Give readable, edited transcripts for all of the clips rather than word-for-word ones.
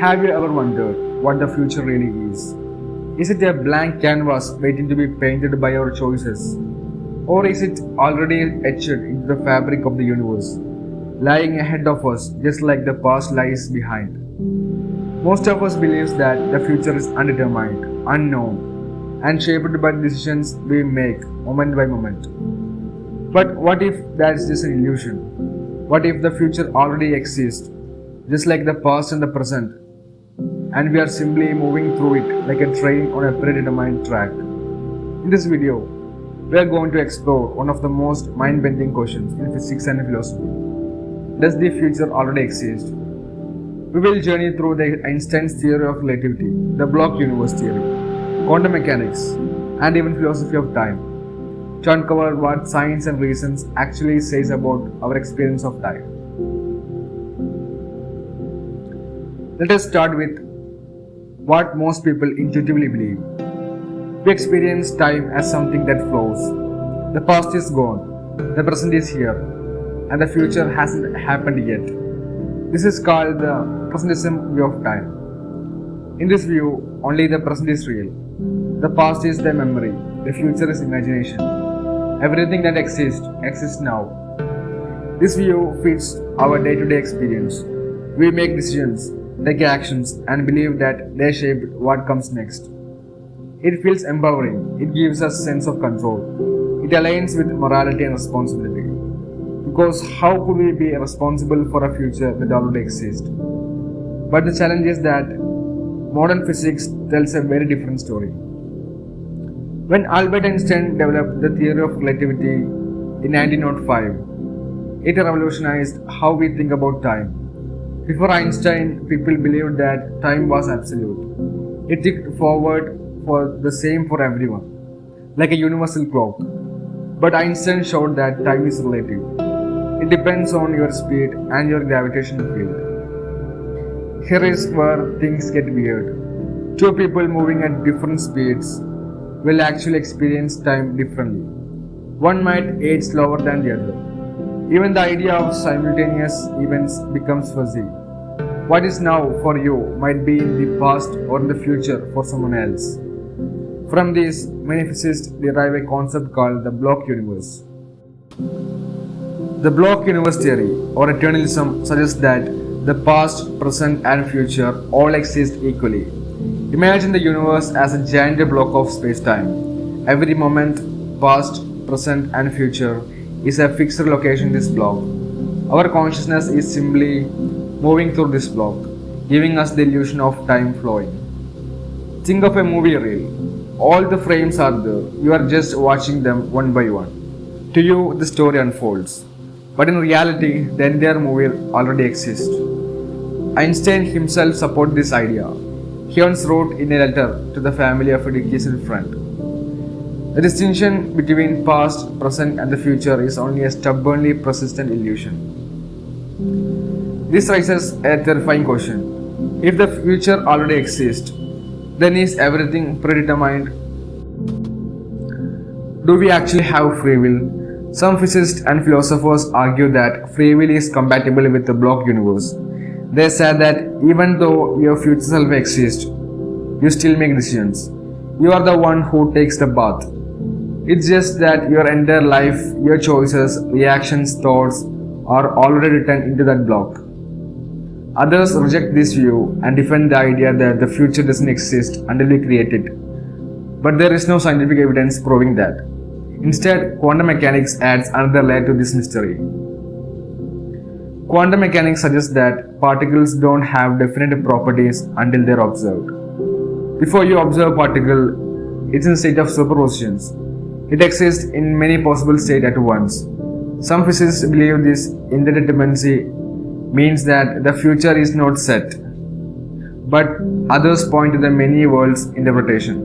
Have you ever wondered what the future really is? Is it a blank canvas waiting to be painted by our choices? Or is it already etched into the fabric of the universe, lying ahead of us just like the past lies behind? Most of us believe that the future is undetermined, unknown, and shaped by the decisions we make moment by moment. But what if that's just an illusion? What if the future already exists, just like the past and the present, and we are simply moving through it like a train on a predetermined track? In this video, we are going to explore one of the most mind-bending questions in physics and philosophy. Does the future already exist? We will journey through the Einstein's theory of relativity, the block universe theory, quantum mechanics, and even philosophy of time, to uncover what science and reason actually says about our experience of time. Let us start with what most people intuitively believe. We experience time as something that flows. The past is gone, the present is here, and the future hasn't happened yet. This is called the presentism view of time. In this view, only the present is real. The past is the memory, the future is imagination. Everything that exists now. This view fits our day-to-day experience. We make decisions, take actions, and believe that they shape what comes next. It feels empowering. It gives us a sense of control. It aligns with morality and responsibility. Because how could we be responsible for a future that already exists? But the challenge is that modern physics tells a very different story. When Albert Einstein developed the theory of relativity in 1905, it revolutionized how we think about time. Before Einstein, people believed that time was absolute. It ticked forward for the same for everyone, like a universal clock. But Einstein showed that time is relative. It depends on your speed and your gravitational field. Here is where things get weird. Two people moving at different speeds will actually experience time differently. One might age slower than the other. Even the idea of simultaneous events becomes fuzzy. What is now for you might be in the past or in the future for someone else. From this, many physicists derive a concept called the block universe. The block universe theory, or eternalism, suggests that the past, present, and future all exist equally. Imagine the universe as a giant block of space-time. Every moment, past, present, and future, is a fixed location in this block. Our consciousness is simply moving through this block, giving us the illusion of time flowing. Think of a movie reel. All the frames are there. You are just watching them one by one. To you, the story unfolds. But in reality, the entire movie already exists. Einstein himself supported this idea. He once wrote in a letter to the family of a deceased friend. The distinction between past, present, and the future is only a stubbornly persistent illusion. This raises a terrifying question. If the future already exists, then is everything predetermined? Do we actually have free will? Some physicists and philosophers argue that free will is compatible with the block universe. They say that even though your future self exists, you still make decisions. You are the one who takes the path. It's just that your entire life, your choices, reactions, thoughts are already written into that block. Others reject this view and defend the idea that the future doesn't exist until we create it. But there is no scientific evidence proving that. Instead, quantum mechanics adds another layer to this mystery. Quantum mechanics suggests that particles don't have definite properties until they're observed. Before you observe a particle, it's in a state of superpositions. It exists in many possible states at once. Some physicists believe this indeterminacy means that the future is not set. But others point to the many worlds interpretation,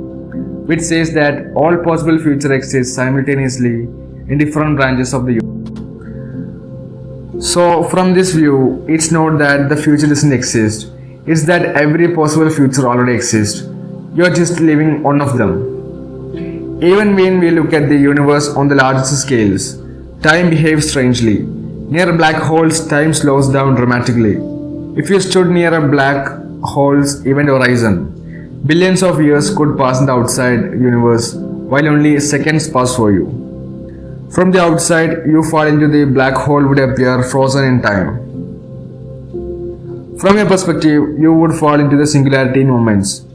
which says that all possible future exists simultaneously in different branches of the universe. So from this view, it's not that the future doesn't exist, it's that every possible future already exists. You're just living one of them. Even when we look at the universe on the largest scales, time behaves strangely. Near black holes, time slows down dramatically. If you stood near a black hole's event horizon. Billions of years could pass in the outside universe while only seconds pass for you. From the outside, you fall into the black hole would appear frozen in time. From your perspective, you would fall into the singularity in moments.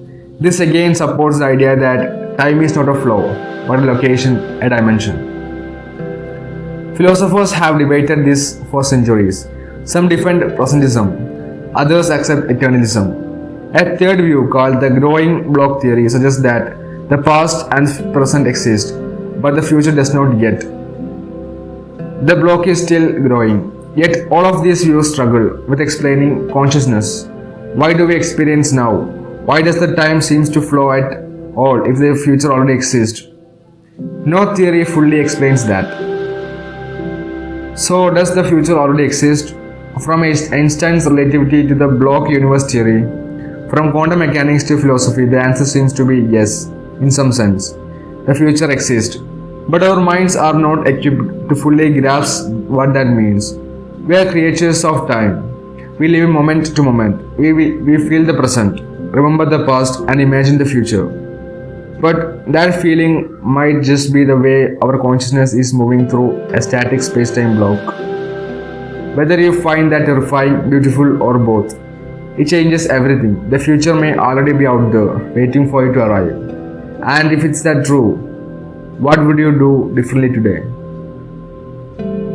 This again supports the idea that time is not a flow, but a location, a dimension. Philosophers have debated this for centuries. Some defend presentism, others accept eternalism. A third view, called the growing block theory, suggests that the past and present exist, but the future does not yet. The block is still growing. Yet all of these views struggle with explaining consciousness. Why do we experience now? Why does the time seem to flow at all if the future already exists? No theory fully explains that. So does the future already exist? From Einstein's relativity to the block universe theory, from quantum mechanics to philosophy, the answer seems to be yes, in some sense. The future exists. But our minds are not equipped to fully grasp what that means. We are creatures of time. We live moment to moment. We feel the present, remember the past, and imagine the future. But that feeling might just be the way our consciousness is moving through a static space-time block. Whether you find that terrifying, beautiful, or both, it changes everything. The future may already be out there, waiting for you to arrive. And if it's that true, what would you do differently today?